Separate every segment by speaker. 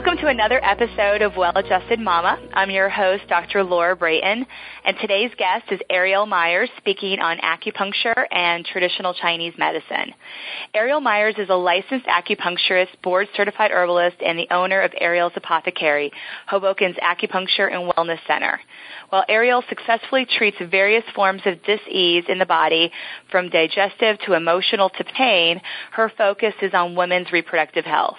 Speaker 1: Welcome to another episode of Well-Adjusted Mama. I'm your host, Dr. Laura Brayton, and today's guest is Ariele Myers, speaking on acupuncture and traditional Chinese medicine. Ariele Myers is a licensed acupuncturist, board-certified herbalist, and the owner of Ariele's Apothecary, Hoboken's Acupuncture and Wellness Center. While Ariele successfully treats various forms of dis-ease in the body, from digestive to emotional to pain, her focus is on women's reproductive health.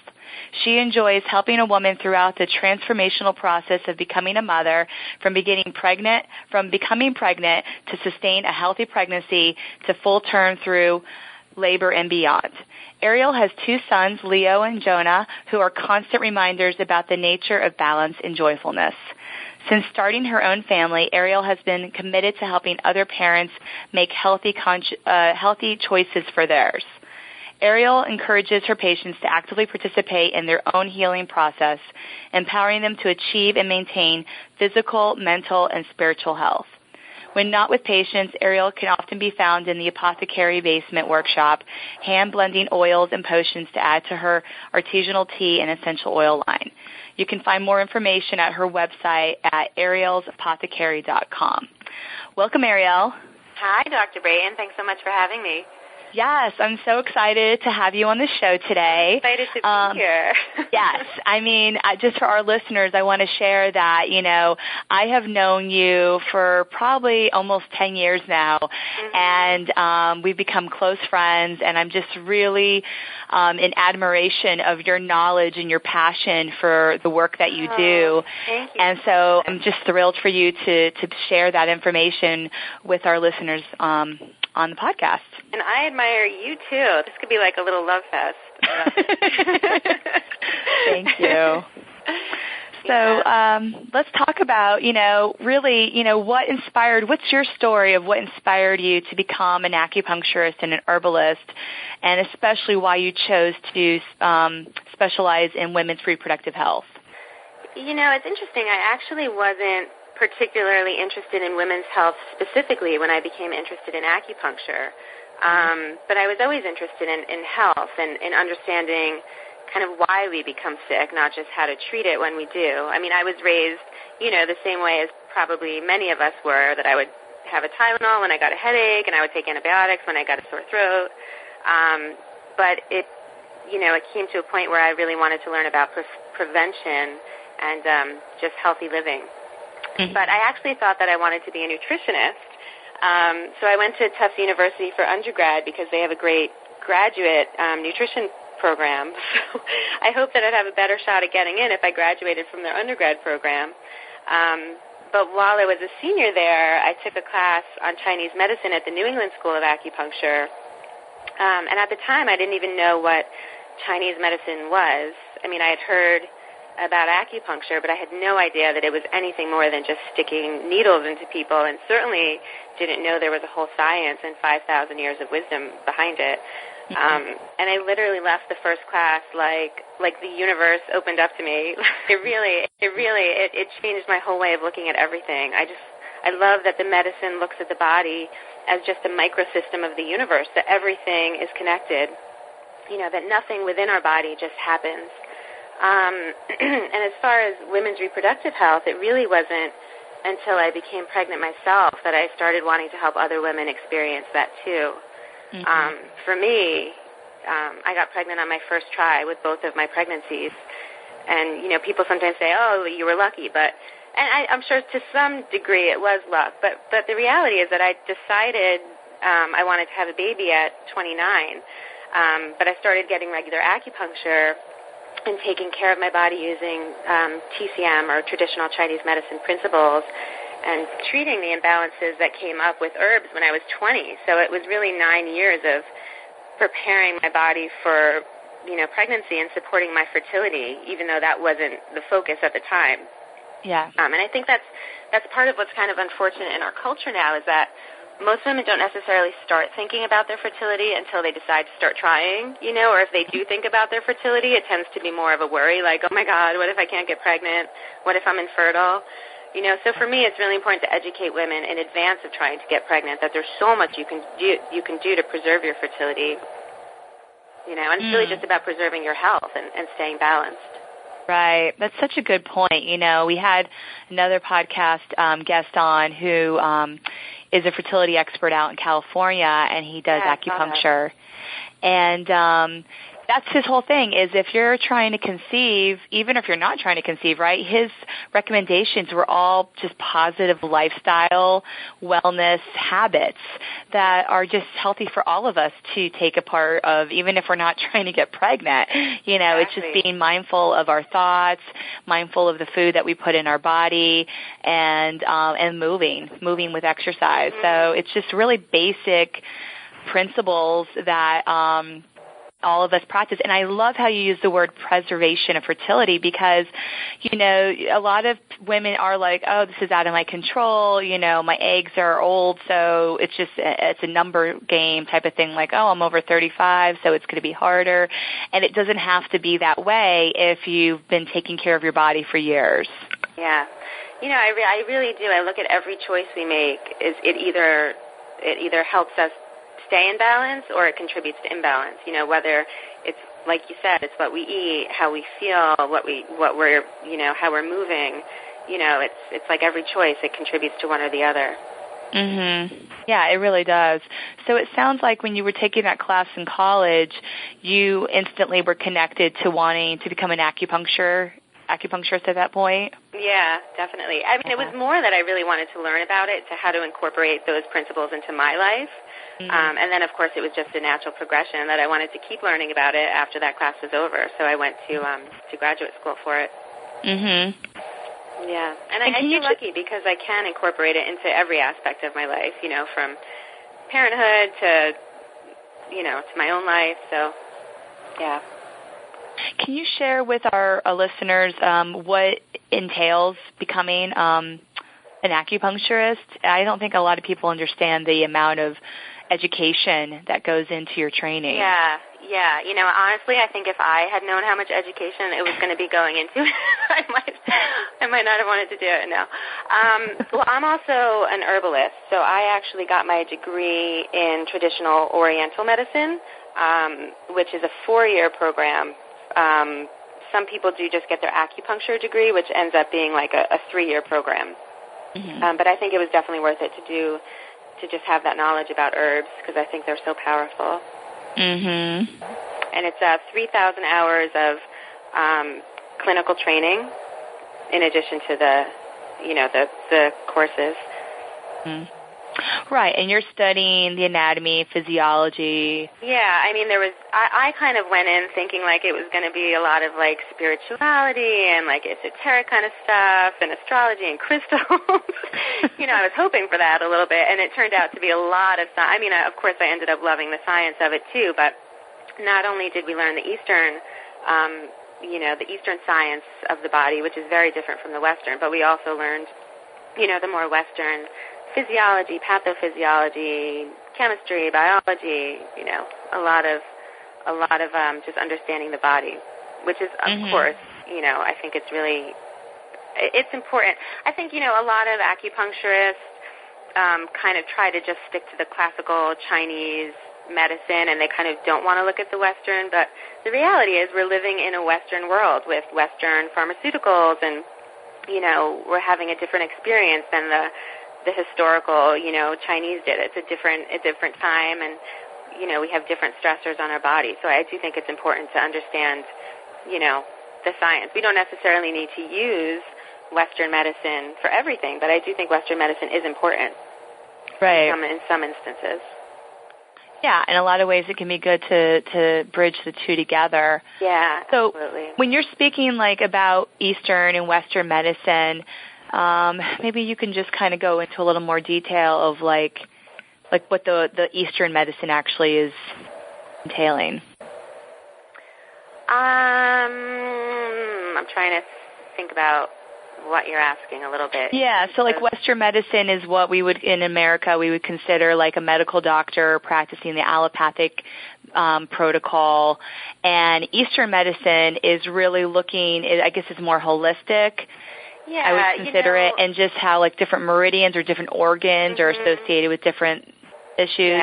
Speaker 1: She enjoys helping a woman throughout the transformational process of becoming a mother, from becoming pregnant to sustain a healthy pregnancy to full term through labor and beyond. Ariele has two sons, Leo and Jonah, who are constant reminders about the nature of balance and joyfulness. Since starting her own family, Ariele has been committed to helping other parents make healthy choices for theirs. Ariele encourages her patients to actively participate in their own healing process, empowering them to achieve and maintain physical, mental, and spiritual health. When not with patients, Ariele can often be found in the Apothecary basement workshop, hand-blending oils and potions to add to her artisanal tea and essential oil line. You can find more information at her website at arielsapothecary.com. Welcome, Ariele.
Speaker 2: Hi, Dr. Brayton. Thanks so much for having me.
Speaker 1: Yes, I'm so excited to have you on the show today.
Speaker 2: I'm excited to be here.
Speaker 1: Yes, I mean, just for our listeners, I want to share that, I have known you for probably almost 10 years now, and we've become close friends, and I'm just really in admiration of your knowledge and your passion for the work that you do.
Speaker 2: Thank you.
Speaker 1: And so I'm just thrilled for you to share that information with our listeners on the podcast.
Speaker 2: And I admire you, too. This could be like a little love fest.
Speaker 1: Thank you. So let's talk about, what's your story of what inspired you to become an acupuncturist and an herbalist, and especially why you chose to specialize in women's reproductive health?
Speaker 2: It's interesting. I actually wasn't particularly interested in women's health specifically when I became interested in acupuncture. But I was always interested in health and in understanding kind of why we become sick, not just how to treat it when we do. I mean, I was raised, the same way as probably many of us were, that I would have a Tylenol when I got a headache and I would take antibiotics when I got a sore throat. But it came to a point where I really wanted to learn about prevention and just healthy living. But I actually thought that I wanted to be a nutritionist. So I went to Tufts University for undergrad because they have a great graduate nutrition program. So I hope that I'd have a better shot at getting in if I graduated from their undergrad program. But while I was a senior there, I took a class on Chinese medicine at the New England School of Acupuncture. And at the time, I didn't even know what Chinese medicine was. I mean, I had heard about acupuncture, but I had no idea that it was anything more than just sticking needles into people, and certainly didn't know there was a whole science and 5,000 years of wisdom behind it. And I literally left the first class like the universe opened up to me. It changed my whole way of looking at everything. I love that the medicine looks at the body as just a microsystem of the universe, that everything is connected, that nothing within our body just happens. And as far as women's reproductive health, it really wasn't until I became pregnant myself that I started wanting to help other women experience that too. For me, I got pregnant on my first try with both of my pregnancies. And, people sometimes say, oh, you were lucky. I'm sure to some degree it was luck. But the reality is that I decided I wanted to have a baby at 29. But I started getting regular acupuncture and taking care of my body using TCM, or traditional Chinese medicine principles, and treating the imbalances that came up with herbs when I was 20. So it was really 9 years of preparing my body for, pregnancy and supporting my fertility, even though that wasn't the focus at the time.
Speaker 1: Yeah.
Speaker 2: And I think that's part of what's kind of unfortunate in our culture now, is that most women don't necessarily start thinking about their fertility until they decide to start trying, or if they do think about their fertility, it tends to be more of a worry, like, oh my God, what if I can't get pregnant? What if I'm infertile? So for me, it's really important to educate women in advance of trying to get pregnant that there's so much you can do to preserve your fertility, and it's really just about preserving your health and staying balanced.
Speaker 1: Right. That's such a good point. We had another podcast guest on who is a fertility expert out in California, and he does acupuncture. And that's his whole thing is if you're trying to conceive, even if you're not trying to conceive, right, his recommendations were all just positive lifestyle, wellness habits that are just healthy for all of us to take a part of, even if we're not trying to get pregnant. It's just being mindful of our thoughts, mindful of the food that we put in our body, and moving with exercise. So it's just really basic principles that all of us practice. And I love how you use the word preservation of fertility because, a lot of women are like, oh, this is out of my control. My eggs are old, so it's a number game type of thing, like, oh, I'm over 35, so it's going to be harder. And it doesn't have to be that way if you've been taking care of your body for years.
Speaker 2: Yeah. I really do. I look at every choice we make. It either helps us stay in balance or it contributes to imbalance. Whether it's like you said, it's what we eat, how we feel, how we're moving. It's like every choice it contributes to one or the other.
Speaker 1: Mhm. Yeah, it really does. So it sounds like when you were taking that class in college, you instantly were connected to wanting to become an acupuncturist at that point?
Speaker 2: Yeah, definitely. I mean, it was more that I really wanted to learn about it, to how to incorporate those principles into my life. And then, of course, it was just a natural progression that I wanted to keep learning about it after that class was over. So I went to graduate school for it.
Speaker 1: Mhm.
Speaker 2: Yeah, and I feel lucky because I can incorporate it into every aspect of my life. From parenthood to to my own life. So, yeah.
Speaker 1: Can you share with our listeners what entails becoming an acupuncturist? I don't think a lot of people understand the amount of education that goes into your training.
Speaker 2: Yeah. Honestly, I think if I had known how much education it was going to be going into it, I might not have wanted to do it. No. Well, I'm also an herbalist, so I actually got my degree in traditional Oriental medicine, which is a 4-year program. Some people do just get their acupuncture degree, which ends up being like a 3-year program. Mm-hmm. But I think it was definitely worth it to just have that knowledge about herbs because I think they're so powerful.
Speaker 1: Mhm.
Speaker 2: And it's 3,000 hours of clinical training in addition to the courses.
Speaker 1: Mm. Right, and you're studying the anatomy, physiology.
Speaker 2: Yeah, I mean, I kind of went in thinking like it was going to be a lot of like spirituality and like esoteric kind of stuff and astrology and crystals. I was hoping for that a little bit, and it turned out to be a lot of science. I mean, of course, I ended up loving the science of it too, but not only did we learn the Eastern science of the body, which is very different from the Western, but we also learned, the more Western physiology, pathophysiology, chemistry, biology, a lot of just understanding the body, which is, of course, I think it's important. I think, a lot of acupuncturists kind of try to just stick to the classical Chinese medicine, and they kind of don't want to look at the Western, but the reality is we're living in a Western world with Western pharmaceuticals, and, we're having a different experience than the historical, Chinese did. It's a different time, and, we have different stressors on our body. So I do think it's important to understand, the science. We don't necessarily need to use Western medicine for everything, but I do think Western medicine is important.
Speaker 1: Right.
Speaker 2: In some instances.
Speaker 1: Yeah, in a lot of ways it can be good to bridge the two together.
Speaker 2: Yeah,
Speaker 1: so
Speaker 2: absolutely.
Speaker 1: When you're speaking like about Eastern and Western medicine, maybe you can just kind of go into a little more detail of like what the Eastern medicine actually is entailing.
Speaker 2: I'm trying to think about what you're asking a little bit.
Speaker 1: Yeah, so like Western medicine is what we would, in America, we would consider like a medical doctor practicing the allopathic protocol. And Eastern medicine is really looking, I guess it's more holistic.
Speaker 2: Yeah,
Speaker 1: I would consider it, and just how like different meridians or different organs are associated with different issues.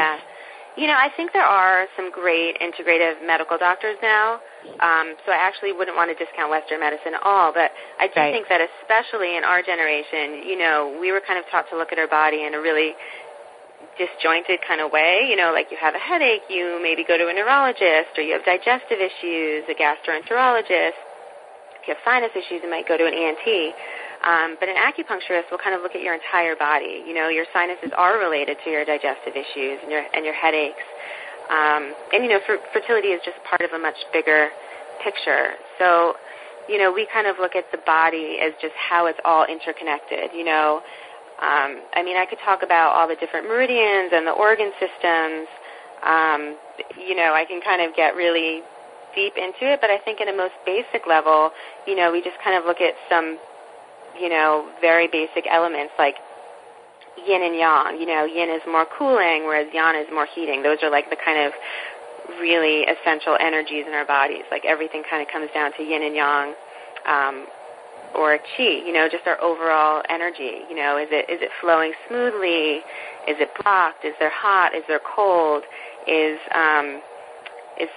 Speaker 2: I think there are some great integrative medical doctors now, so I actually wouldn't want to discount Western medicine at all, but I do think that especially in our generation, we were kind of taught to look at our body in a really disjointed kind of way. Like you have a headache, you maybe go to a neurologist, or you have digestive issues, a gastroenterologist. If you have sinus issues, you might go to an ENT. But an acupuncturist will kind of look at your entire body. Your sinuses are related to your digestive issues and your headaches. Fertility is just part of a much bigger picture. So, we kind of look at the body as just how it's all interconnected, I could talk about all the different meridians and the organ systems. I can kind of get really deep into it, but I think in a most basic level, we just kind of look at some very basic elements like yin and yang. Yin is more cooling, whereas yang is more heating. Those are like the kind of really essential energies in our bodies. Like everything kind of comes down to yin and yang, or qi, just our overall energy. Is it flowing smoothly? Is it blocked? Is there hot? Is there cold? Is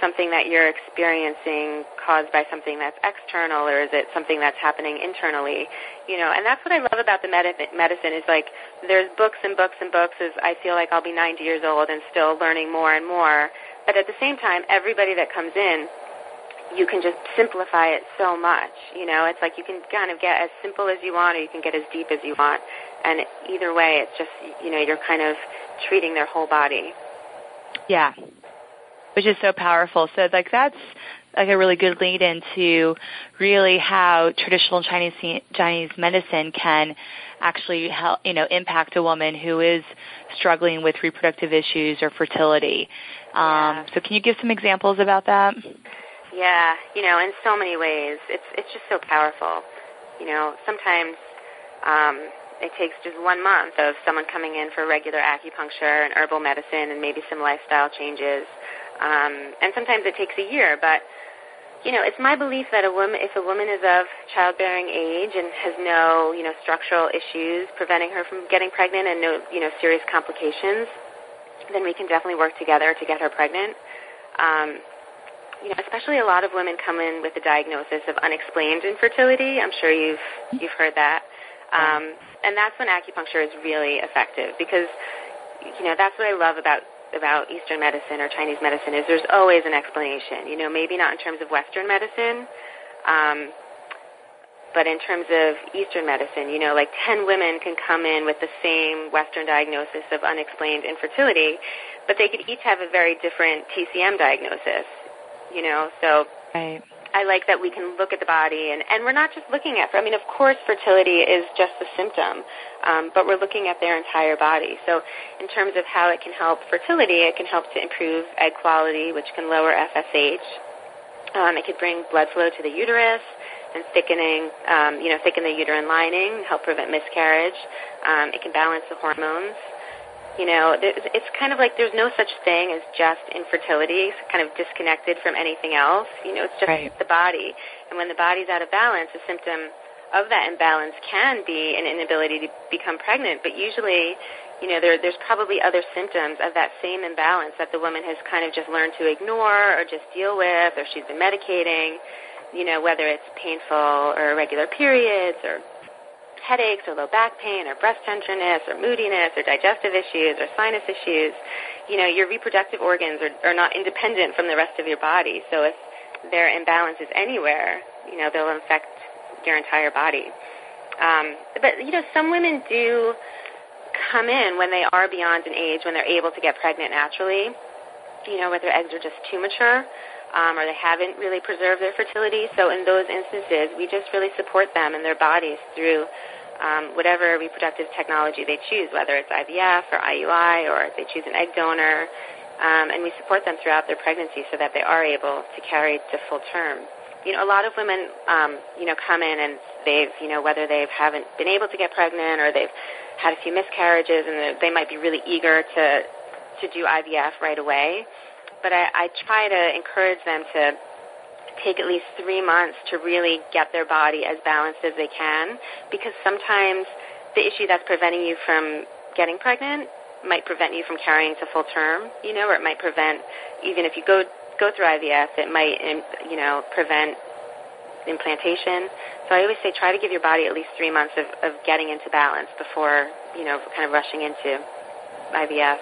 Speaker 2: something that you're experiencing caused by something that's external, or is it something that's happening internally? And that's what I love about the medicine is like there's books and books and books. As I feel like I'll be 90 years old and still learning more and more. But at the same time, everybody that comes in, you can just simplify it so much. It's like you can kind of get as simple as you want, or you can get as deep as you want. And either way, it's just, you're kind of treating their whole body.
Speaker 1: Yeah. Which is so powerful. So, that's like a really good lead into really how traditional Chinese medicine can actually help, impact a woman who is struggling with reproductive issues or fertility. So, can you give some examples about that?
Speaker 2: Yeah, in so many ways, it's just so powerful. Sometimes it takes just 1 month of someone coming in for regular acupuncture and herbal medicine and maybe some lifestyle changes. And sometimes it takes a year, but, it's my belief that if a woman is of childbearing age and has no, structural issues preventing her from getting pregnant and no, serious complications, then we can definitely work together to get her pregnant. Especially a lot of women come in with the diagnosis of unexplained infertility. I'm sure you've heard that. And that's when acupuncture is really effective because, that's what I love about Eastern medicine or Chinese medicine is there's always an explanation. Maybe not in terms of Western medicine, but in terms of Eastern medicine, like 10 women can come in with the same Western diagnosis of unexplained infertility, but they could each have a very different TCM diagnosis, so
Speaker 1: right.
Speaker 2: I like that we can look at the body, and we're not just looking at, of course fertility is just a symptom, but we're looking at their entire body. So in terms of how it can help fertility, it can help to improve egg quality, which can lower FSH. It could bring blood flow to the uterus and thicken the uterine lining, help prevent miscarriage. It can balance the hormones. It's kind of like there's no such thing as just infertility. It's kind of disconnected from anything else. It's just the body. And when the body's out of balance, a symptom of that imbalance can be an inability to become pregnant. But usually, there's probably other symptoms of that same imbalance that the woman has kind of just learned to ignore or just deal with, or she's been medicating, whether it's painful or irregular periods or headaches or low back pain or breast tenderness or moodiness or digestive issues or sinus issues. Your reproductive organs are not independent from the rest of your body. So if their imbalance is anywhere, they'll infect your entire body. But some women do come in when they are beyond an age when they're able to get pregnant naturally, where their eggs are just too mature. Or they haven't really preserved their fertility. So in those instances, we just really support them and their bodies through whatever reproductive technology they choose, whether it's IVF or IUI or if they choose an egg donor. And we support them throughout their pregnancy so that they are able to carry to full term. A lot of women, come in and they've, whether they haven't been able to get pregnant or they've had a few miscarriages and they might be really eager to do IVF right away. But I try to encourage them to take at least 3 months to really get their body as balanced as they can, because sometimes the issue that's preventing you from getting pregnant might prevent you from carrying to full term, or it might prevent, even if you go through IVF, it might, prevent implantation. So I always say try to give your body at least 3 months of getting into balance before, kind of rushing into IVF.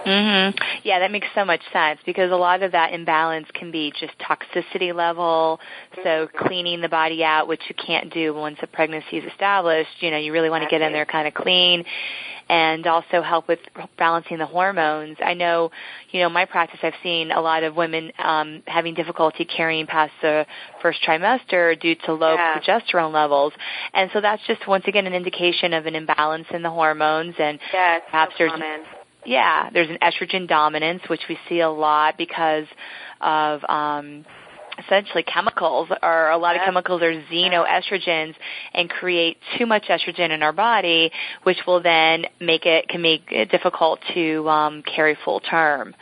Speaker 1: Mm-hmm. Yeah, that makes so much sense because a lot of that imbalance can be just toxicity level, so cleaning the body out, which you can't do once a pregnancy is established. You really want to get in there kind of clean and also help with balancing the hormones. I know, my practice, I've seen a lot of women having difficulty carrying past the first trimester due to low progesterone levels. And so that's just, once again, an indication of an imbalance in the hormones. And perhaps there's an estrogen dominance, which we see a lot because of essentially chemicals, or a lot of chemicals are xenoestrogens and create too much estrogen in our body, which will then make it difficult to carry full term.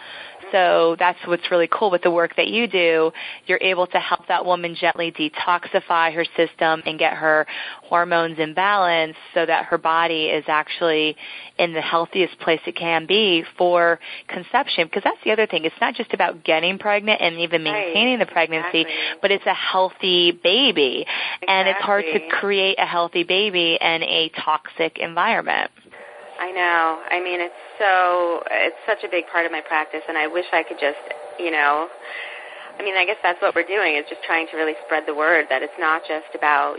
Speaker 1: So that's what's really cool with the work that you do. You're able to help that woman gently detoxify her system and get her hormones in balance so that her body is actually in the healthiest place it can be for conception. Because that's the other thing. It's not just about getting pregnant and even maintaining the pregnancy, but it's a healthy baby. And it's hard to create a healthy baby in a toxic environment.
Speaker 2: I know. I mean, it's such a big part of my practice, and I wish I could just, I guess that's what we're doing, is just trying to really spread the word that it's not just about,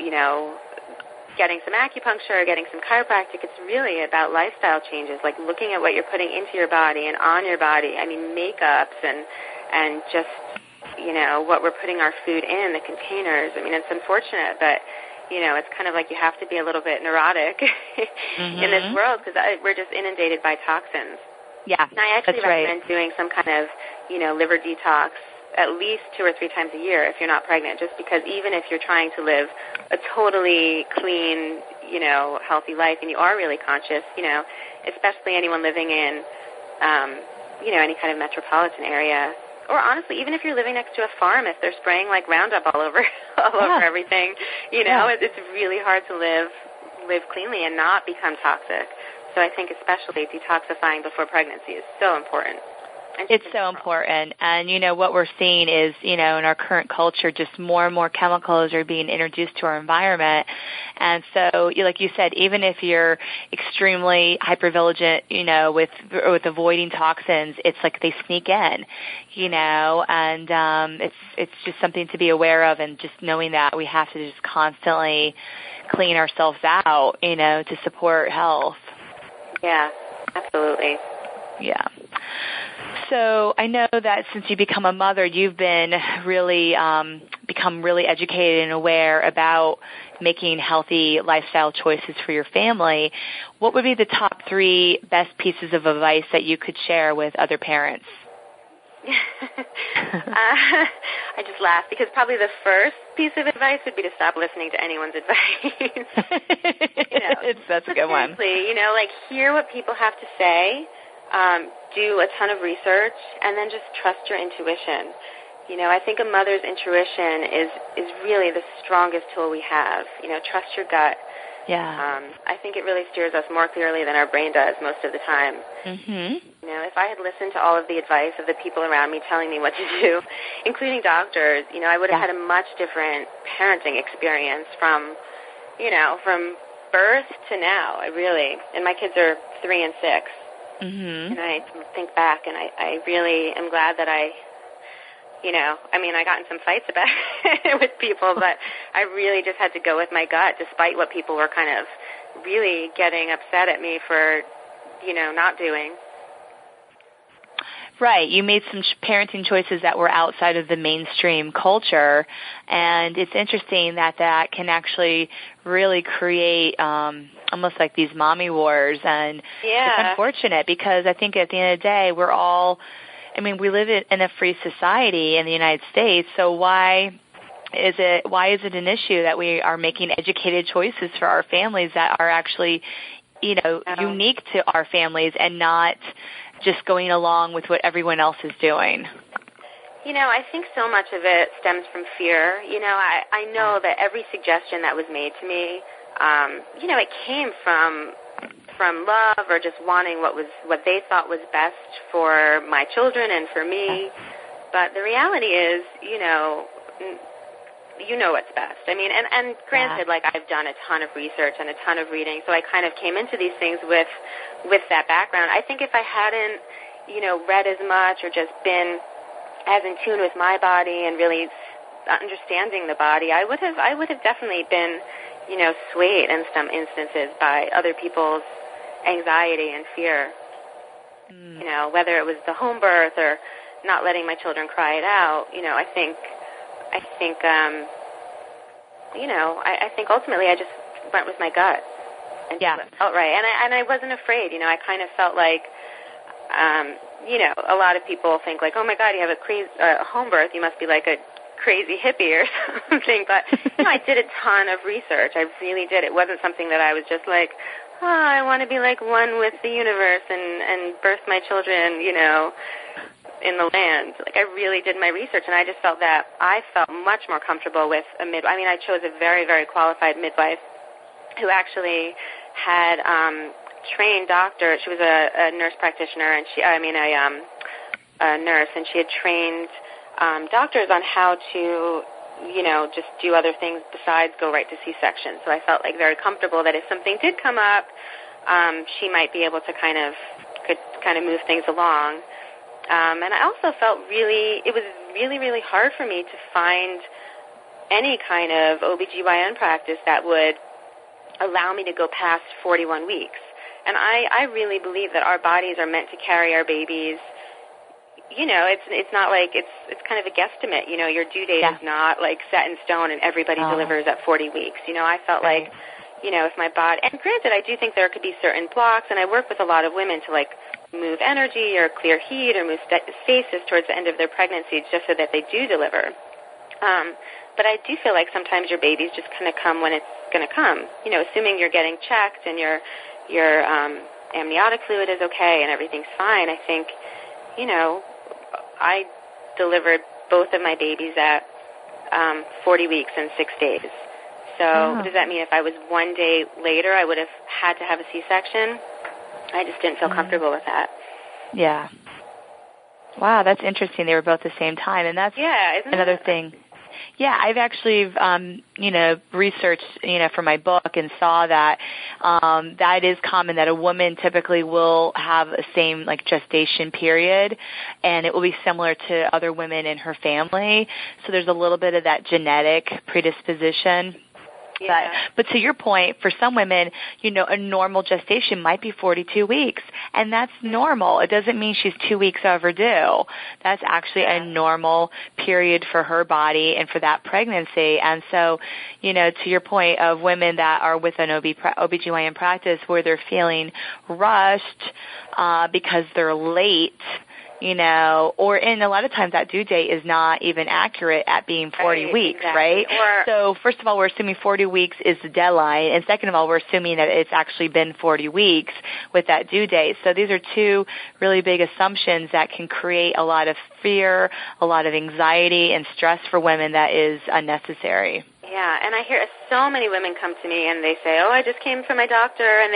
Speaker 2: getting some acupuncture or getting some chiropractic. It's really about lifestyle changes, like looking at what you're putting into your body and on your body. I mean, makeups and just, what we're putting our food in, the containers. I mean, it's unfortunate, but it's kind of like you have to be a little bit neurotic in this world because we're just inundated by toxins.
Speaker 1: Yeah,
Speaker 2: and I actually recommend doing some kind of, liver detox at least 2 or 3 times a year if you're not pregnant, just because even if you're trying to live a totally clean, healthy life and you are really conscious, especially anyone living in, any kind of metropolitan area, or honestly, even if you're living next to a farm, if they're spraying like Roundup all over everything, it's really hard to live cleanly and not become toxic. So I think especially detoxifying before pregnancy is so important.
Speaker 1: It's so important. And, what we're seeing is, in our current culture, just more and more chemicals are being introduced to our environment. And so, like you said, even if you're extremely hypervigilant, with avoiding toxins, it's like they sneak in, and it's just something to be aware of, and just knowing that we have to just constantly clean ourselves out, to support health.
Speaker 2: Yeah, absolutely.
Speaker 1: Yeah. So I know that since you become a mother, you've been really become really educated and aware about making healthy lifestyle choices for your family. What would be the top 3 best pieces of advice that you could share with other parents?
Speaker 2: I just laugh because probably the first piece of advice would be to stop listening to anyone's advice.
Speaker 1: That's a good one.
Speaker 2: Seriously, like hear what people have to say. Do a ton of research, and then just trust your intuition. I think a mother's intuition is really the strongest tool we have. Trust your gut.
Speaker 1: Yeah.
Speaker 2: I think it really steers us more clearly than our brain does most of the time.
Speaker 1: Mm-hmm.
Speaker 2: If I had listened to all of the advice of the people around me telling me what to do, including doctors, I would have had a much different parenting experience from birth to now. And my kids are 3 and 6.
Speaker 1: Mm-hmm.
Speaker 2: And I think back, and I really am glad that I got in some fights about it with people, but I really just had to go with my gut, despite what people were kind of really getting upset at me for, not doing.
Speaker 1: Right. You made some parenting choices that were outside of the mainstream culture, and it's interesting that can actually really create almost like these mommy wars, and it's unfortunate because I think at the end of the day we live in a free society in the United States, so why is it an issue that we are making educated choices for our families that are actually, unique to our families and not just going along with what everyone else is doing?
Speaker 2: I think so much of it stems from fear. I know that every suggestion that was made to me, it came from from love or just wanting what they thought was best for my children and for me. But the reality is, you know what's best. I mean, and granted, like, I've done a ton of research and a ton of reading, so I kind of came into these things with that background. I think if I hadn't, you know, read as much or just been as in tune with my body and really understanding the body, I would have definitely been, you know, swayed in some instances by other people's anxiety and fear. You know, whether it was the home birth or not letting my children cry it out, you know, I think ultimately I just went with my gut and felt right. And I wasn't afraid, you know. I kind of felt like, you know, a lot of people think like, oh my God, you have a home birth, you must be like a crazy hippie or something. But you know, I did a ton of research. I really did. It wasn't something that I was just like, oh, I want to be like one with the universe and birth my children, you know, in the land. Like, I really did my research, and I just felt that I felt much more comfortable with a midwife. I mean, I chose a very, very qualified midwife who actually had trained doctor. She was a nurse practitioner, and a nurse, and she had trained doctors on how to, you know, just do other things besides go right to C-section. So I felt like very comfortable that if something did come up, she might be able to could move things along. And I also felt it was really, really hard for me to find any kind of OBGYN practice that would allow me to go past 41 weeks. And I really believe that our bodies are meant to carry our babies. You know, it's not like it's kind of a guesstimate. You know, your due date is not like set in stone and everybody delivers at 40 weeks. You know, I felt like, you know, if my body, and granted, I do think there could be certain blocks, and I work with a lot of women to like move energy or clear heat or move stasis towards the end of their pregnancy just so that they do deliver. But I do feel like sometimes your babies just kind of come when it's going to come. You know, assuming you're getting checked and your amniotic fluid is okay and everything's fine. I think, you know, I delivered both of my babies at 40 weeks and 6 days. So does that mean if I was 1 day later, I would have had to have a C-section? I just didn't feel comfortable with that. Yeah.
Speaker 1: Wow, that's interesting. They were both the same time, and that's another thing. Yeah, I've actually, you know, researched, you know, for my book and saw that that is common, that a woman typically will have a same, like, gestation period, and it will be similar to other women in her family. So there's a little bit of that genetic predisposition.
Speaker 2: Yeah.
Speaker 1: But to your point, for some women, you know, a normal gestation might be 42 weeks, and that's normal. It doesn't mean she's 2 weeks overdue. That's actually a normal period for her body and for that pregnancy. And so, you know, to your point of women that are with an OBGYN practice where they're feeling rushed because they're late, you know, and a lot of times that due date is not even accurate at being 40 weeks, right? So first of all, we're assuming 40 weeks is the deadline, and second of all, we're assuming that it's actually been 40 weeks with that due date. So these are two really big assumptions that can create a lot of fear, a lot of anxiety and stress for women that is unnecessary.
Speaker 2: Yeah, and I hear so many women come to me and they say, oh, I just came from my doctor and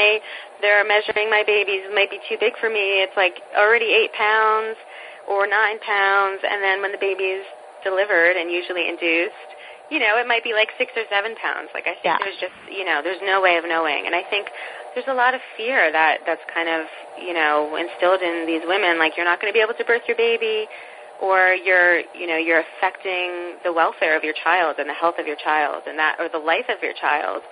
Speaker 2: they're measuring my babies. It might be too big for me. It's like already 8 pounds or 9 pounds, and then when the baby's delivered and usually induced, you know, it might be like 6 or 7 pounds. Like, I think there's just, you know, there's no way of knowing. And I think there's a lot of fear that's kind of, you know, instilled in these women, like, you're not going to be able to birth your baby, or you're affecting the welfare of your child and the health of your child and that, or the life of your child.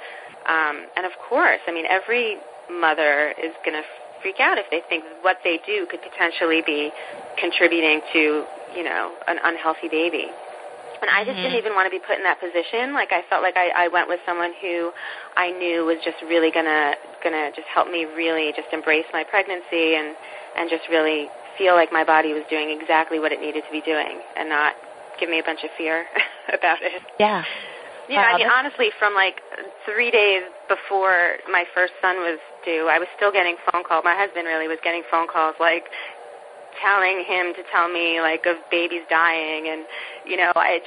Speaker 2: And of course, I mean, every mother is going to freak out if they think what they do could potentially be contributing to, you know, an unhealthy baby. And I just didn't even want to be put in that position. Like, I felt like I went with someone who I knew was just really gonna just help me really just embrace my pregnancy and just really feel like my body was doing exactly what it needed to be doing and not give me a bunch of fear about it.
Speaker 1: Yeah.
Speaker 2: You know, I mean, honestly, from like 3 days before my first son was due, I was still getting phone calls. My husband really was getting phone calls, like, telling him to tell me, like, of babies dying. And, you know, I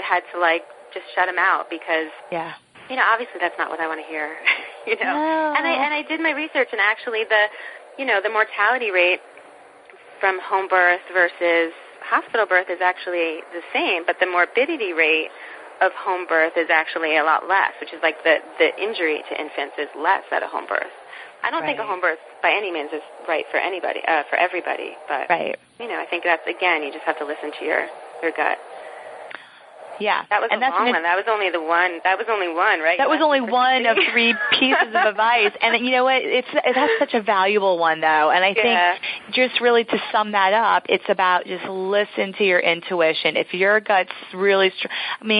Speaker 2: had to, like, just shut him out because Obviously that's not what I want to hear,
Speaker 1: No.
Speaker 2: And I did my research, and actually the mortality rate from home birth versus hospital birth is actually the same, but the morbidity rate of home birth is actually a lot less, which is like the injury to infants is less at a home birth. I don't think a home birth by any means is right for anybody, for everybody, but I think that's, again, you just have to listen to your gut.
Speaker 1: Yeah.
Speaker 2: That was a long one. That was only one, right?
Speaker 1: That was only one of 3 pieces of advice. And you know what? That's such a valuable one, though. And I think just really to sum that up, it's about just listen to your intuition. If your gut's really strong,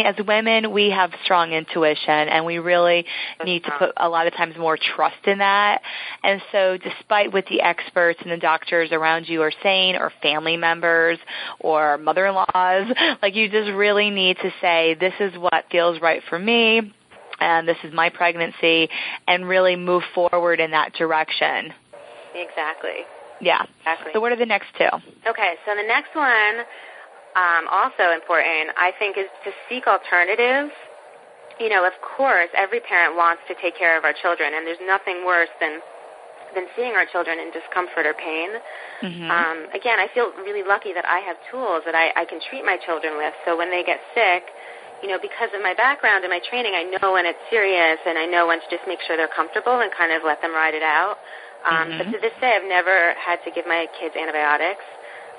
Speaker 1: as women, we have strong intuition, and we really need to put a lot of times more trust in that. And so despite what the experts and the doctors around you are saying, or family members or mother-in-laws, like, you just really need to say, this is what feels right for me, and this is my pregnancy, and really move forward in that direction.
Speaker 2: Exactly.
Speaker 1: Yeah.
Speaker 2: Exactly.
Speaker 1: So what are the next 2?
Speaker 2: Okay, so the next one, also important, I think, is to seek alternatives. Of course, every parent wants to take care of our children, and there's nothing worse than seeing our children in discomfort or pain. Mm-hmm. Again, I feel really lucky that I have tools that I can treat my children with. So when they get sick, because of my background and my training, I know when it's serious, and I know when to just make sure they're comfortable and kind of let them ride it out. But to this day, I've never had to give my kids antibiotics.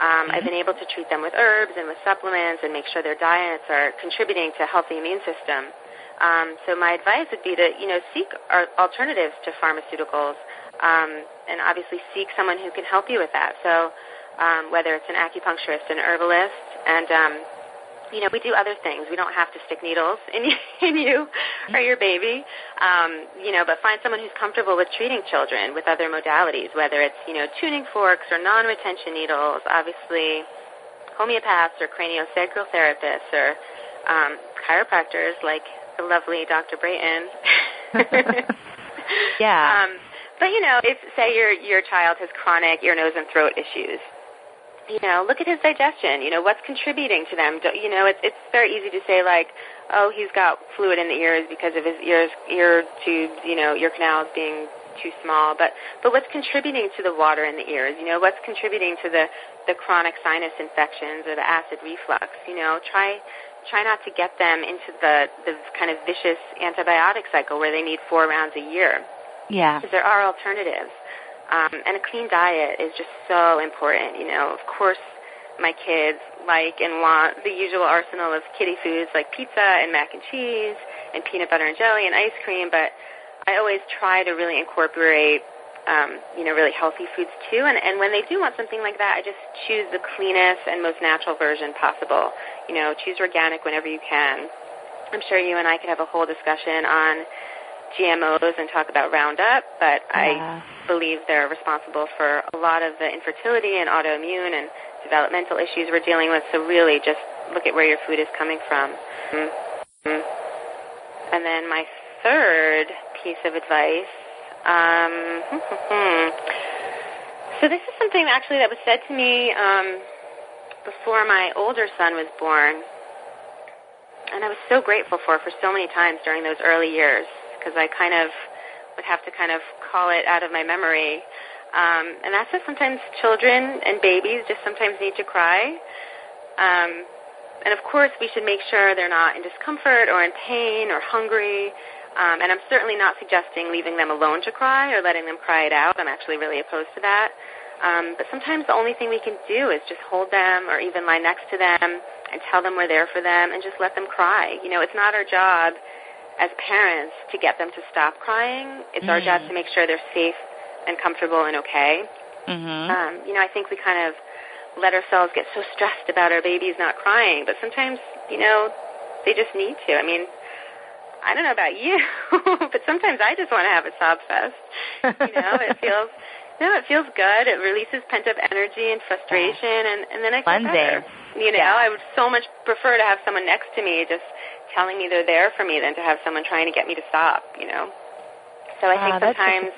Speaker 2: I've been able to treat them with herbs and with supplements and make sure their diets are contributing to a healthy immune system. So my advice would be to, seek alternatives to pharmaceuticals. And obviously seek someone who can help you with that. So whether it's an acupuncturist, an herbalist, and, we do other things. We don't have to stick needles in you or your baby, but find someone who's comfortable with treating children with other modalities, whether it's, tuning forks or non-retention needles, obviously homeopaths or craniosacral therapists or chiropractors like the lovely Dr. Brayton.
Speaker 1: Yeah.
Speaker 2: But, if, say, your child has chronic ear, nose, and throat issues, look at his digestion. What's contributing to them? It's very easy to say, like, oh, he's got fluid in the ears because of his ear tubes, ear canals being too small. But what's contributing to the water in the ears? What's contributing to the chronic sinus infections or the acid reflux? Try not to get them into the kind of vicious antibiotic cycle where they need 4 rounds a year.
Speaker 1: Yeah.
Speaker 2: Because there are alternatives. And a clean diet is just so important. Of course, my kids like and want the usual arsenal of kiddie foods like pizza and mac and cheese and peanut butter and jelly and ice cream, but I always try to really incorporate, really healthy foods too. And when they do want something like that, I just choose the cleanest and most natural version possible. Choose organic whenever you can. I'm sure you and I could have a whole discussion on GMOs and talk about Roundup, but I believe they're responsible for a lot of the infertility and autoimmune and developmental issues we're dealing with, so really just look at where your food is coming from. And then my third piece of advice, so this is something actually that was said to me before my older son was born, and I was so grateful for so many times during those early years, because I kind of would have to kind of call it out of my memory. And that's that sometimes children and babies just sometimes need to cry. And, of course, we should make sure they're not in discomfort or in pain or hungry. And I'm certainly not suggesting leaving them alone to cry or letting them cry it out. I'm actually really opposed to that. But sometimes the only thing we can do is just hold them or even lie next to them and tell them we're there for them and just let them cry. It's not our job as parents to get them to stop crying. It's our job to make sure they're safe and comfortable and okay. I think we kind of let ourselves get so stressed about our babies not crying, but sometimes, they just need to. I don't know about you, but sometimes I just want to have a sob fest. It feels good. It releases pent-up energy and frustration, and then I feel better. I would so much prefer to have someone next to me just telling me they're there for me than to have someone trying to get me to stop, So I think sometimes,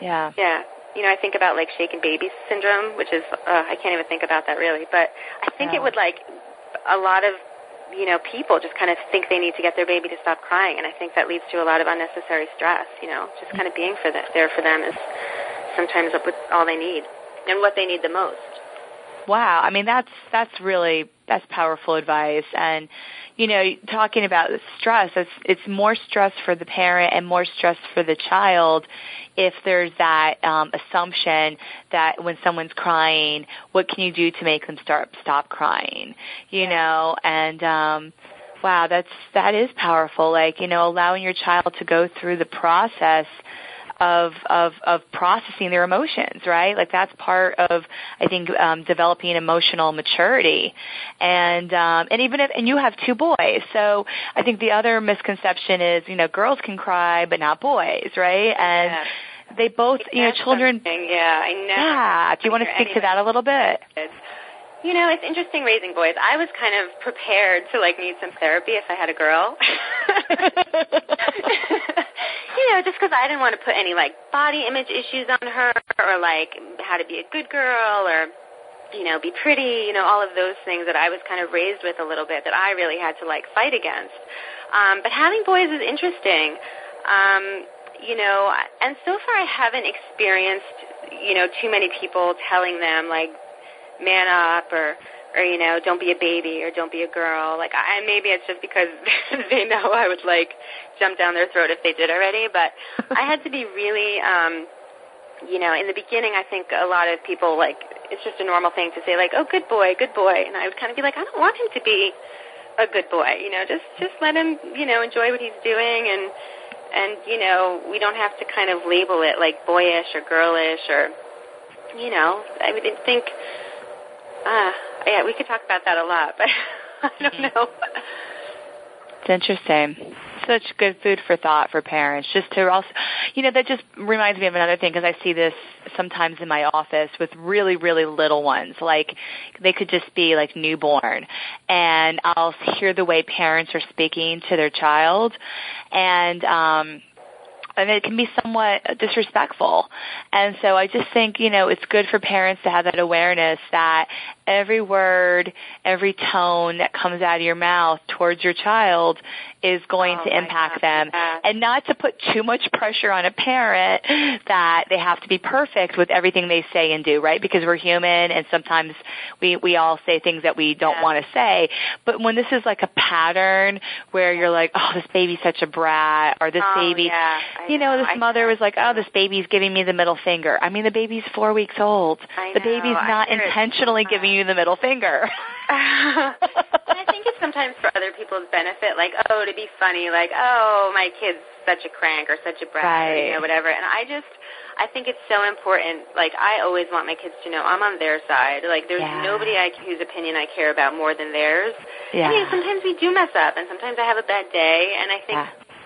Speaker 2: I think about like shaken baby syndrome, which is, I can't even think about that really, but I think it would a lot of people just kind of think they need to get their baby to stop crying, and I think that leads to a lot of unnecessary stress. Just kind of being there for them is sometimes with all they need and what they need the most.
Speaker 1: Wow, I mean that's powerful advice. And talking about stress, it's more stress for the parent and more stress for the child if there's that assumption that when someone's crying, what can you do to make them stop crying? And wow, that is powerful. Allowing your child to go through the process of processing their emotions, right? That's part of, I think, developing emotional maturity. And you have 2 boys, so I think the other misconception is, girls can cry but not boys, right? And they both, children.
Speaker 2: Yeah, I know.
Speaker 1: Yeah. Do you want to speak to that a little bit?
Speaker 2: It's interesting raising boys. I was kind of prepared to need some therapy if I had a girl. Just because I didn't want to put any body image issues on her, or how to be a good girl, or be pretty, all of those things that I was kind of raised with a little bit that I really had to fight against. But having boys is interesting. And so far I haven't experienced, too many people telling them man up, or don't be a baby, or don't be a girl. Maybe it's just because they know I would jump down their throat if they did already. But I had to be really, in the beginning, I think a lot of people it's just a normal thing to say oh, good boy, and I would kind of be I don't want him to be a good boy. Just let him enjoy what he's doing, and we don't have to kind of label it boyish or girlish, or I would think. We could talk about that a lot, but I don't know.
Speaker 1: It's interesting. Such good food for thought for parents. Just to also, that just reminds me of another thing, because I see this sometimes in my office with really, really little ones. They could just be newborn, and I'll hear the way parents are speaking to their child, and it can be somewhat disrespectful. And so I just think, it's good for parents to have that awareness that every word, every tone that comes out of your mouth towards your child is going to impact them. And not to put too much pressure on a parent that they have to be perfect with everything they say and do, right? Because we're human, and sometimes we all say things that we don't want to say. But when this is a pattern where you're oh, this baby's such a brat, or this baby, this mother was oh, this baby's giving me the middle finger. I mean, the baby's 4 weeks old. The baby's not intentionally giving you the middle finger.
Speaker 2: I think it's sometimes for other people's benefit, to be funny, oh, my kid's such a crank or such a brat,
Speaker 1: right.
Speaker 2: Or whatever. And I think it's so important. I always want my kids to know I'm on their side. There's nobody whose opinion I care about more than theirs.
Speaker 1: Yeah.
Speaker 2: I mean, sometimes we do mess up, and sometimes I have a bad day, and I think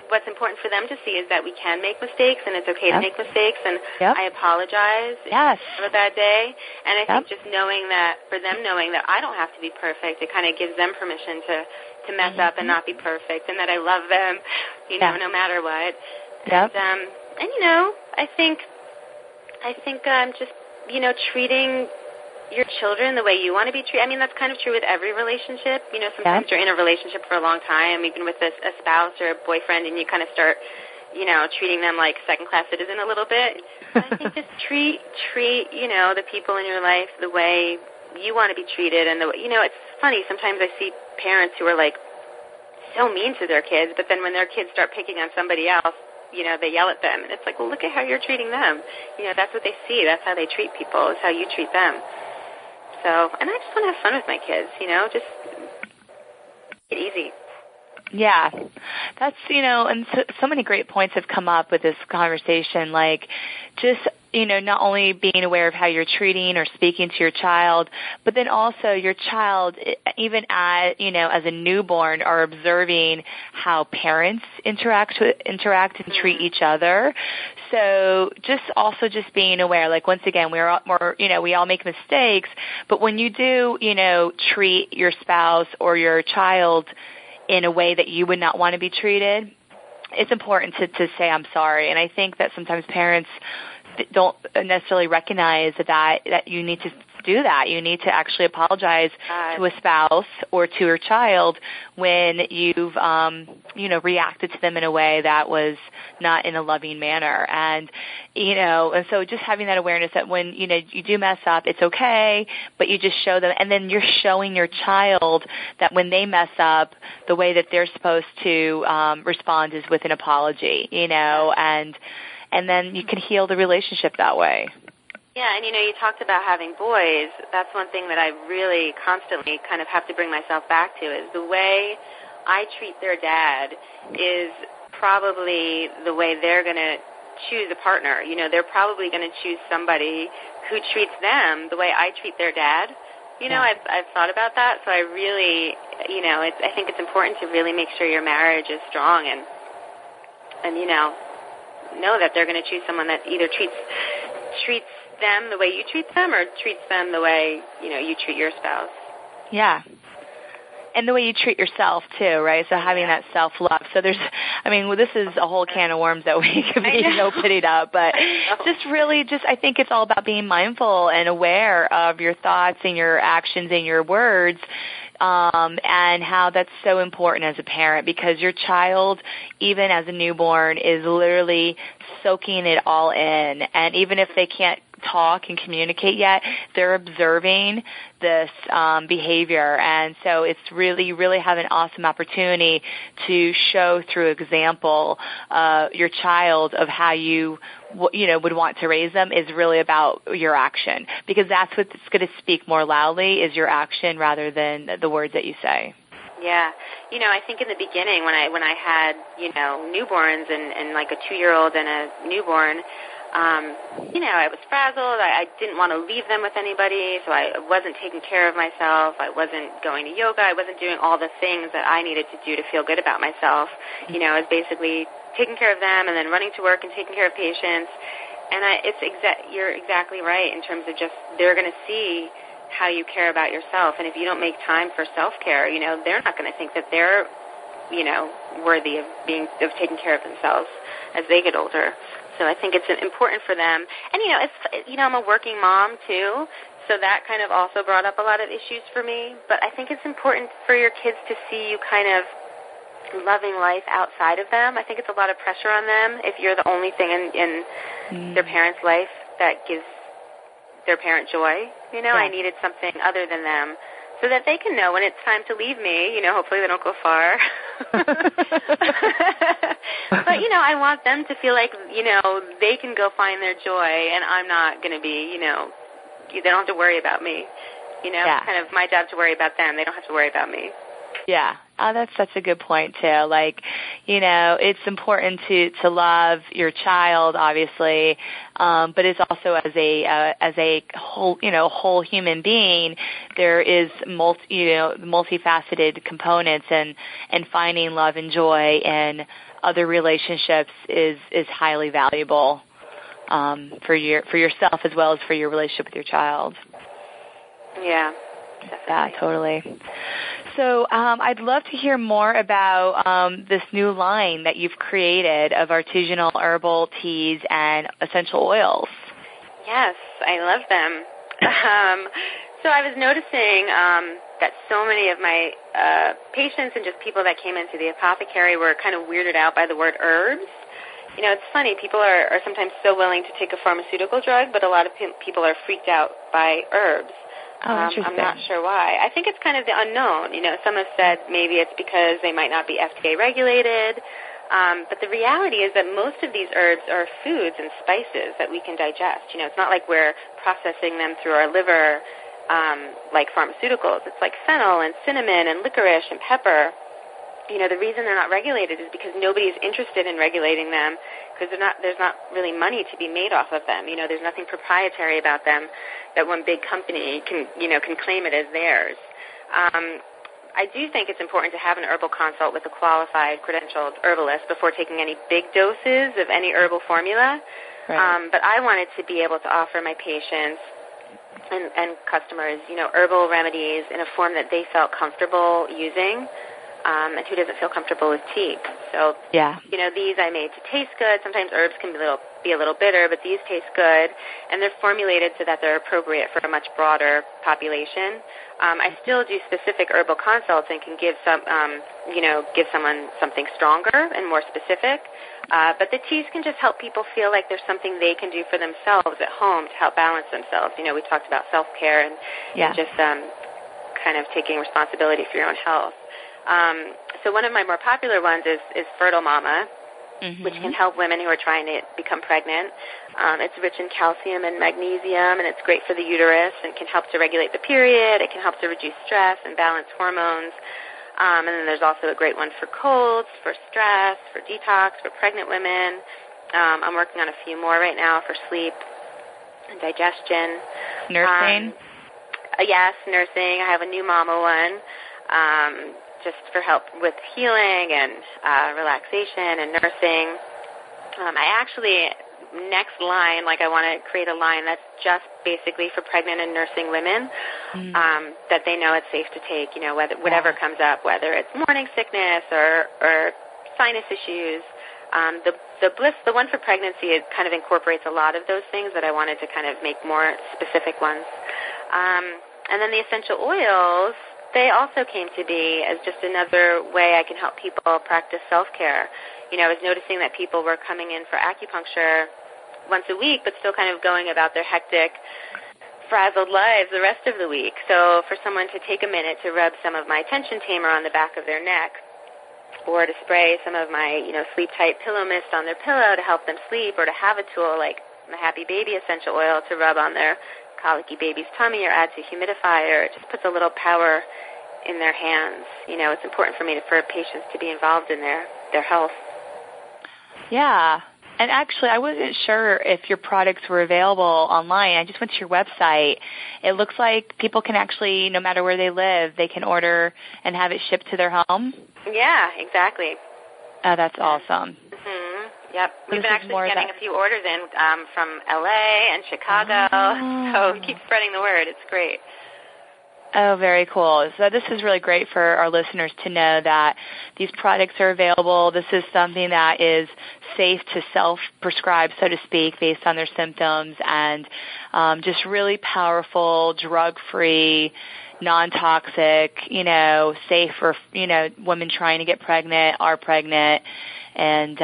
Speaker 2: what's important for them to see is that we can make mistakes, and it's okay to make mistakes, and I apologize if I have a bad day. And I think just knowing that, for them knowing that I don't have to be perfect, it kind of gives them permission to mess up and not be perfect, and that I love them, no matter what.
Speaker 1: Yep.
Speaker 2: And I think just, treating your children the way you want to be treated. I mean, that's kind of true with every relationship. Sometimes you're in a relationship for a long time, even with a spouse or a boyfriend, and you kind of start, treating them like second-class citizen a little bit. I think just treat, the people in your life the way you want to be treated. And, it's funny. Sometimes I see parents who are, so mean to their kids, but then when their kids start picking on somebody else, they yell at them. And it's well, look at how you're treating them. That's what they see. That's how they treat people. It's how you treat them. So, and I just want to have fun with my kids, just make it easy.
Speaker 1: Yeah, that's, and so many great points have come up with this conversation, just, not only being aware of how you're treating or speaking to your child, but then also your child, even as a newborn, are observing how parents interact and treat each other. So just being aware, once again, we all make mistakes, but when you do, treat your spouse or your child in a way that you would not want to be treated, it's important to say, I'm sorry. And I think that sometimes parents don't necessarily recognize that you need to do that. You need to actually apologize to a spouse or to your child when you've, reacted to them in a way that was not in a loving manner. And so just having that awareness that when, you do mess up, it's okay, but you just show them, and then you're showing your child that when they mess up, the way that they're supposed to respond is with an apology, and then you can heal the relationship that way.
Speaker 2: Yeah, and you talked about having boys. That's one thing that I really constantly kind of have to bring myself back to, is the way I treat their dad is probably the way they're going to choose a partner. They're probably going to choose somebody who treats them the way I treat their dad. I've thought about that, so I really, I think it's important to really make sure your marriage is strong and know that they're going to choose someone that either treats them the way you treat them or treats them the way, you treat your spouse.
Speaker 1: Yeah. And the way you treat yourself, too, right? So having that self-love. So this is a whole can of worms that we could be opening up. But I think it's all about being mindful and aware of your thoughts and your actions and your words, and how that's so important as a parent, because your child, even as a newborn, is literally soaking it all in. And even if they can't talk and communicate yet, they're observing this behavior. And so it's really, really have an awesome opportunity to show through example your child of how you would want to raise them is really about your action, because that's what's going to speak more loudly is your action rather than the words that you say.
Speaker 2: Yeah. I think in the beginning when I had, newborns and like a 2-year-old and a newborn, I was frazzled. I didn't want to leave them with anybody, so I wasn't taking care of myself. I wasn't going to yoga. I wasn't doing all the things that I needed to do to feel good about myself. I was basically taking care of them and then running to work and taking care of patients. And you're exactly right in terms of just they're going to see how you care about yourself. And if you don't make time for self-care, they're not going to think that they're, worthy of taking care of themselves as they get older. So I think it's important for them. And, I'm a working mom, too, so that kind of also brought up a lot of issues for me. But I think it's important for your kids to see you kind of loving life outside of them. I think it's a lot of pressure on them if you're the only thing in their parent's life that gives their parent joy. I needed something other than them so that they can know when it's time to leave me. Hopefully they don't go far. But, I want them to feel like, they can go find their joy, and I'm not going to be, they don't have to worry about me. Kind of my job to worry about them. They don't have to worry about me. Yeah.
Speaker 1: Oh, that's such a good point, too. Like, it's important to love your child, obviously, but it's also as a whole human being, there is multifaceted components, and finding love and joy in other relationships is highly valuable for yourself as well as for your relationship with your child.
Speaker 2: Yeah. Definitely.
Speaker 1: Yeah, totally. So I'd love to hear more about this new line that you've created of artisanal herbal teas and essential oils.
Speaker 2: Yes, I love them. So I was noticing that so many of my patients and just people that came into the apothecary were kind of weirded out by the word herbs. It's funny. People are sometimes so willing to take a pharmaceutical drug, but a lot of people are freaked out by herbs. I'm not sure why. I think it's kind of the unknown. Some have said maybe it's because they might not be FDA regulated. But the reality is that most of these herbs are foods and spices that we can digest. It's not like we're processing them through our liver like pharmaceuticals. It's like fennel and cinnamon and licorice and pepper. The reason they're not regulated is because nobody's interested in regulating them, because there's not really money to be made off of them. There's nothing proprietary about them that one big company can claim it as theirs. I do think it's important to have an herbal consult with a qualified, credentialed herbalist before taking any big doses of any herbal formula. Right. But I wanted to be able to offer my patients and customers, herbal remedies in a form that they felt comfortable using. and who doesn't feel comfortable with tea? So, these I made to taste good. Sometimes herbs can be a little bitter, but these taste good, and they're formulated so that they're appropriate for a much broader population. I still do specific herbal consults and can give someone something stronger and more specific. But the teas can just help people feel like there's something they can do for themselves at home to help balance themselves. We talked about self-care and just kind of taking responsibility for your own health. So one of my more popular ones is Fertile Mama, which can help women who are trying to become pregnant. It's rich in calcium and magnesium, and it's great for the uterus and can help to regulate the period. It can help to reduce stress and balance hormones. And then there's also a great one for colds, for stress, for detox, for pregnant women. I'm working on a few more right now for sleep and digestion.
Speaker 1: Nursing?
Speaker 2: Yes, nursing. I have a new mama one. Just for help with healing and relaxation and nursing. I actually, next line, I want to create a line that's just basically for pregnant and nursing women, that they know it's safe to take, whatever comes up, whether it's morning sickness or sinus issues. The one for pregnancy, it kind of incorporates a lot of those things that I wanted to kind of make more specific ones. And then the essential oils, they also came to be as just another way I can help people practice self-care. I was noticing that people were coming in for acupuncture once a week, but still kind of going about their hectic, frazzled lives the rest of the week. So for someone to take a minute to rub some of my tension tamer on the back of their neck, or to spray some of my, sleep-tight pillow mist on their pillow to help them sleep, or to have a tool like my Happy Baby essential oil to rub on their colicky baby's tummy or add to a humidifier. It just puts a little power in their hands. It's important for patients to be involved in their health.
Speaker 1: Yeah. And actually, I wasn't sure if your products were available online. I just went to your website. It looks like people can actually, no matter where they live, they can order and have it shipped to their home.
Speaker 2: Yeah, exactly.
Speaker 1: Oh, that's awesome.
Speaker 2: Mm-hmm. Yep. We've been actually getting a few orders in from L.A. and Chicago, so we keep spreading the word. It's great.
Speaker 1: Oh, very cool. So this is really great for our listeners to know that these products are available. This is something that is safe to self-prescribe, so to speak, based on their symptoms, and just really powerful, drug-free, non-toxic, safe for, women trying to get pregnant, are pregnant. And,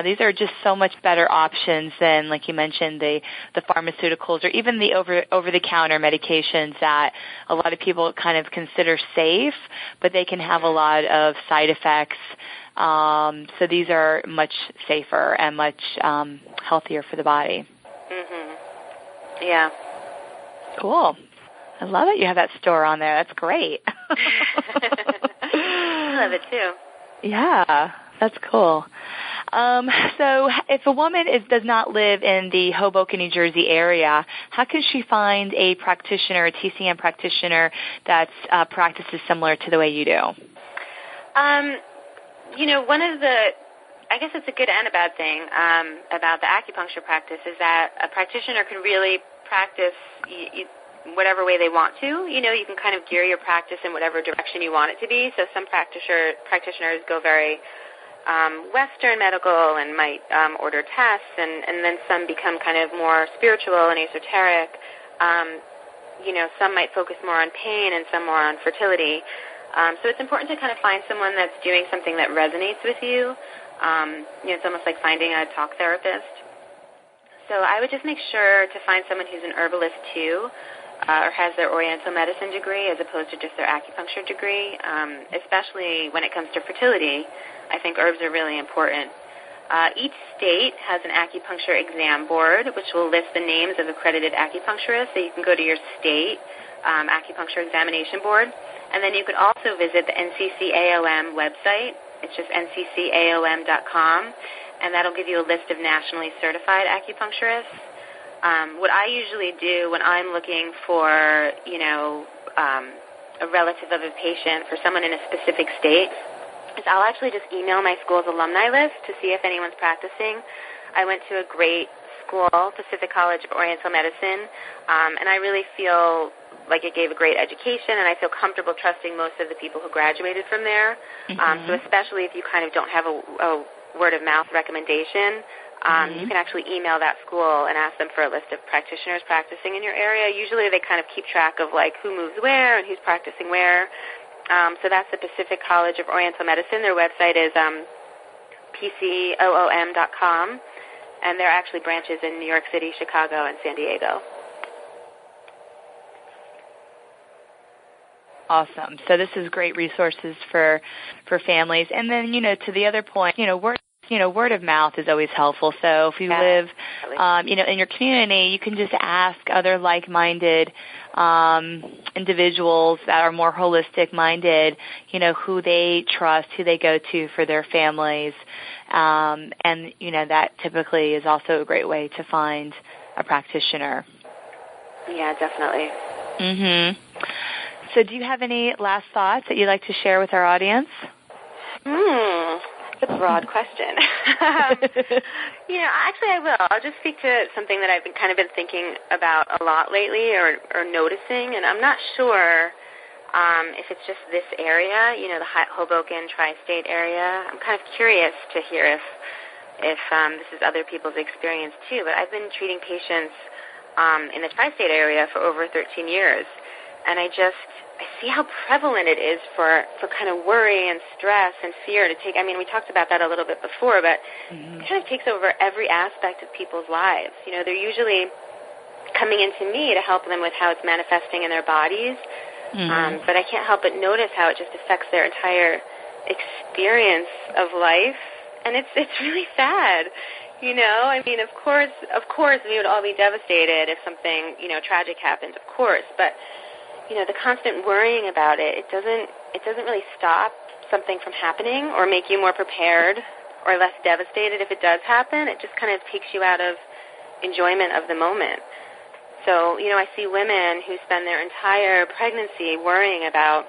Speaker 1: these are just so much better options than, like you mentioned, the pharmaceuticals or even the over-the-counter medications that a lot of people kind of consider safe, but they can have a lot of side effects. So these are much safer and much healthier for the body.
Speaker 2: Mm-hmm. Yeah.
Speaker 1: Cool. I love it. You have that store on there. That's great.
Speaker 2: I love it, too.
Speaker 1: Yeah. That's cool. So if a woman does not live in the Hoboken, New Jersey area, how can she find a practitioner, a TCM practitioner that's practices similar to the way you do?
Speaker 2: One of I guess it's a good and a bad thing about the acupuncture practice is that a practitioner can really practice whatever way they want to. You can kind of gear your practice in whatever direction you want it to be. So some practitioners go very Western medical and might order tests, and then some become kind of more spiritual and esoteric. Some might focus more on pain and some more on fertility. So it's important to kind of find someone that's doing something that resonates with you. It's almost like finding a talk therapist. So I would just make sure to find someone who's an herbalist too, or has their Oriental medicine degree as opposed to just their acupuncture degree, especially when it comes to fertility. I think herbs are really important. Each state has an acupuncture exam board, which will list the names of accredited acupuncturists, so you can go to your state acupuncture examination board. And then you could also visit the NCCAOM website. It's just nccaom.com, and that'll give you a list of nationally certified acupuncturists. What I usually do when I'm looking for, a relative of a patient, for someone in a specific state, is I'll actually just email my school's alumni list to see if anyone's practicing. I went to a great school, Pacific College of Oriental Medicine, and I really feel like it gave a great education, and I feel comfortable trusting most of the people who graduated from there. So especially if you kind of don't have a word-of-mouth recommendation, you can actually email that school and ask them for a list of practitioners practicing in your area. Usually they kind of keep track of, like, who moves where and who's practicing where. So that's the Pacific College of Oriental Medicine. Their website is pcoom.com, and there are actually branches in New York City, Chicago, and San Diego.
Speaker 1: Awesome. So this is great resources for families. And then, to the other point, word of mouth is always helpful. So if you live, in your community, you can just ask other like-minded individuals that are more holistic-minded, who they trust, who they go to for their families. And, that typically is also a great way to find a practitioner.
Speaker 2: Yeah, definitely.
Speaker 1: Mm-hmm. So do you have any last thoughts that you'd like to share with our audience?
Speaker 2: It's a broad question. Actually I will. I'll just speak to something that I've been thinking about a lot lately or noticing, and I'm not sure if it's just this area, the Hoboken tri-state area. I'm kind of curious to hear if this is other people's experience too, but I've been treating patients in the tri-state area for over 13 years, and I see how prevalent it is for kind of worry and stress and fear to take. I mean, we talked about that a little bit before, but it kind of takes over every aspect of people's lives. They're usually coming into me to help them with how it's manifesting in their bodies, but I can't help but notice how it just affects their entire experience of life, and it's really sad. I mean, of course, we would all be devastated if something, tragic happened, of course, but the constant worrying about it doesn't really stop something from happening or make you more prepared or less devastated if it does happen. It just kind of takes you out of enjoyment of the moment. So, I see women who spend their entire pregnancy worrying about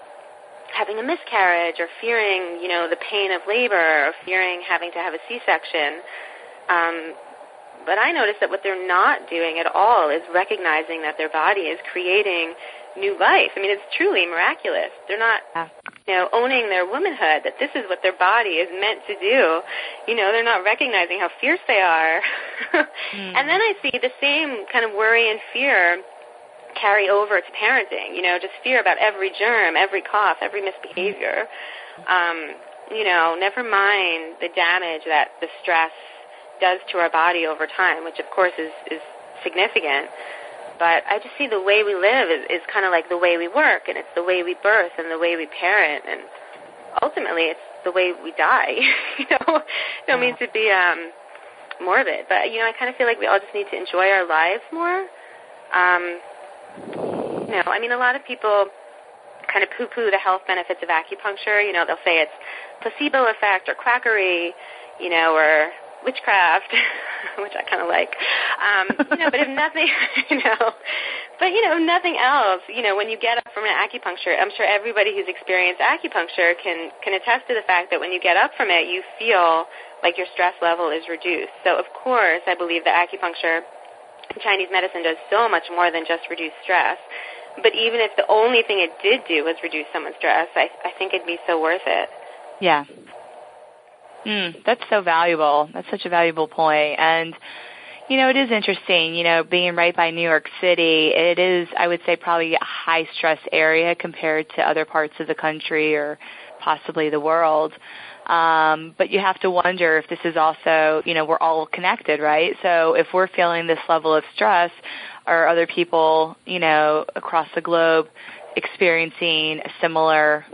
Speaker 2: having a miscarriage or fearing, the pain of labor or fearing having to have a C-section. But I notice that what they're not doing at all is recognizing that their body is creating new life. I mean, it's truly miraculous. They're not, owning their womanhood, that this is what their body is meant to do. They're not recognizing how fierce they are. And then I see the same kind of worry and fear carry over to parenting, just fear about every germ, every cough, every misbehavior. Never mind the damage that the stress does to our body over time, which of course is significant. But I just see the way we live is kind of like the way we work, and it's the way we birth and the way we parent, and ultimately it's the way we die. Don't mean to be morbid, but I kind of feel like we all just need to enjoy our lives more. I mean, a lot of people kind of poo-poo the health benefits of acupuncture. They'll say it's placebo effect or quackery, or witchcraft, which I kind of like. But if nothing, nothing else, when you get up from an acupuncture, I'm sure everybody who's experienced acupuncture can attest to the fact that when you get up from it, you feel like your stress level is reduced. So, of course, I believe that acupuncture and Chinese medicine does so much more than just reduce stress. But even if the only thing it did do was reduce someone's stress, I think it'd be so worth it.
Speaker 1: Yeah. That's so valuable. That's such a valuable point. And, it is interesting, being right by New York City, it is, I would say, probably a high-stress area compared to other parts of the country or possibly the world. But you have to wonder if this is also, we're all connected, right? So if we're feeling this level of stress, are other people, across the globe experiencing a similar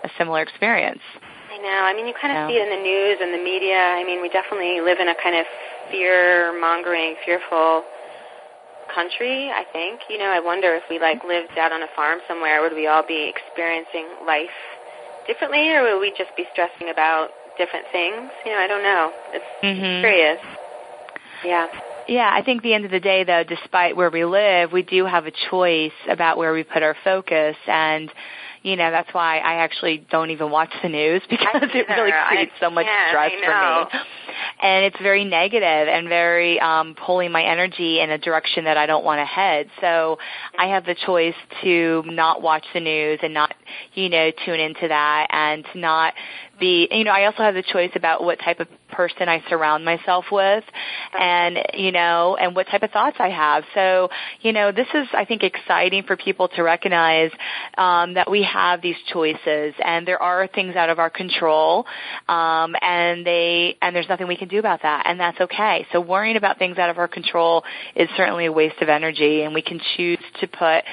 Speaker 1: experience?
Speaker 2: I know. I mean, you kind of see it in the news and the media. I mean, we definitely live in a kind of fear-mongering, fearful country, I think. I wonder if we, lived out on a farm somewhere, would we all be experiencing life differently, or would we just be stressing about different things? I don't know. It's curious. Yeah.
Speaker 1: Yeah, I think at the end of the day, though, despite where we live, we do have a choice about where we put our focus, and that's why I actually don't even watch the news, because it really creates so much stress for me. and it's very negative and very pulling my energy in a direction that I don't want to head. So I have the choice to not watch the news and not, tune into that, and to not be, I also have the choice about what type of person I surround myself with, and, and what type of thoughts I have. So, this is, I think, exciting for people to recognize that we have these choices, and there are things out of our control, and there's nothing we can do about that, and that's okay. So worrying about things out of our control is certainly a waste of energy, and we can choose to put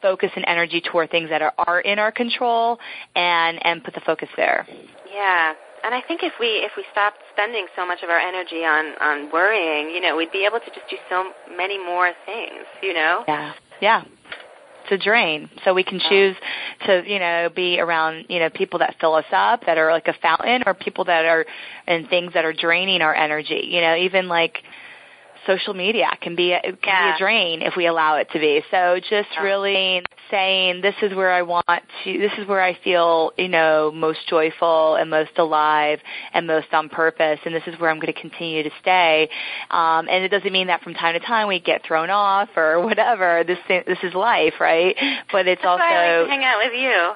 Speaker 1: focus and energy toward things that are in our control, and put the focus there.
Speaker 2: Yeah. And I think if we stopped spending so much of our energy on worrying, we'd be able to just do so many more things,
Speaker 1: Yeah. It's a drain. So we can choose to, be around, people that fill us up, that are like a fountain, or people that are, and things that are draining our energy. Even like social media can be a drain if we allow it to be. So just really saying, this is where I feel, most joyful and most alive and most on purpose, and this is where I'm going to continue to stay. And it doesn't mean that from time to time we get thrown off or whatever. This is life, right? But it's
Speaker 2: That's why I like to hang out with you.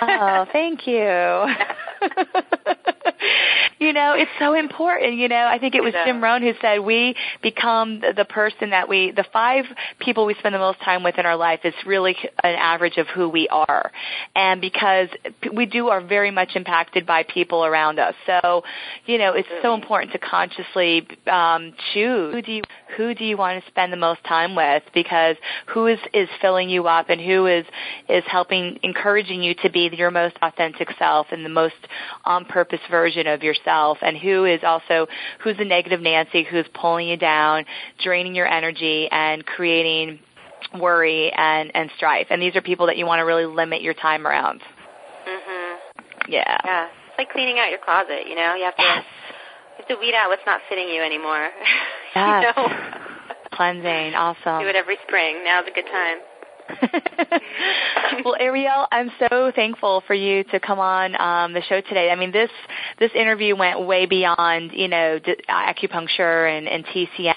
Speaker 1: Oh, thank you. It's so important. I think it was Jim Rohn who said we become the person that the 5 people we spend the most time with in our life is really an average of who we are. And because we are very much impacted by people around us. So, it's so important to consciously choose who do you want to spend the most time with, because who is filling you up, and who is encouraging you to be your most authentic self and the most on-purpose version of yourself, and who's the negative Nancy who's pulling you down, draining your energy, and creating worry and strife. And these are people that you want to really limit your time around.
Speaker 2: Mm-hmm.
Speaker 1: Yeah.
Speaker 2: Yeah. It's like cleaning out your closet, You have to weed out what's not fitting you anymore.
Speaker 1: Yes. Cleansing. Awesome.
Speaker 2: Do it every spring. Now's a good time.
Speaker 1: Well, Ariele, I'm so thankful for you to come on the show today. I mean, this interview went way beyond, acupuncture and TCM.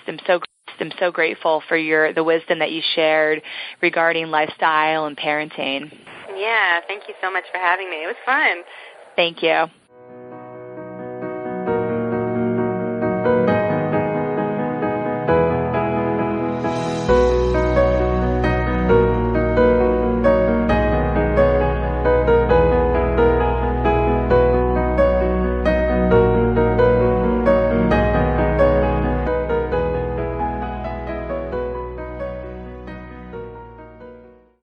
Speaker 1: I'm so grateful for the wisdom that you shared regarding lifestyle and parenting.
Speaker 2: Yeah, thank you so much for having me. It was fun.
Speaker 1: Thank you.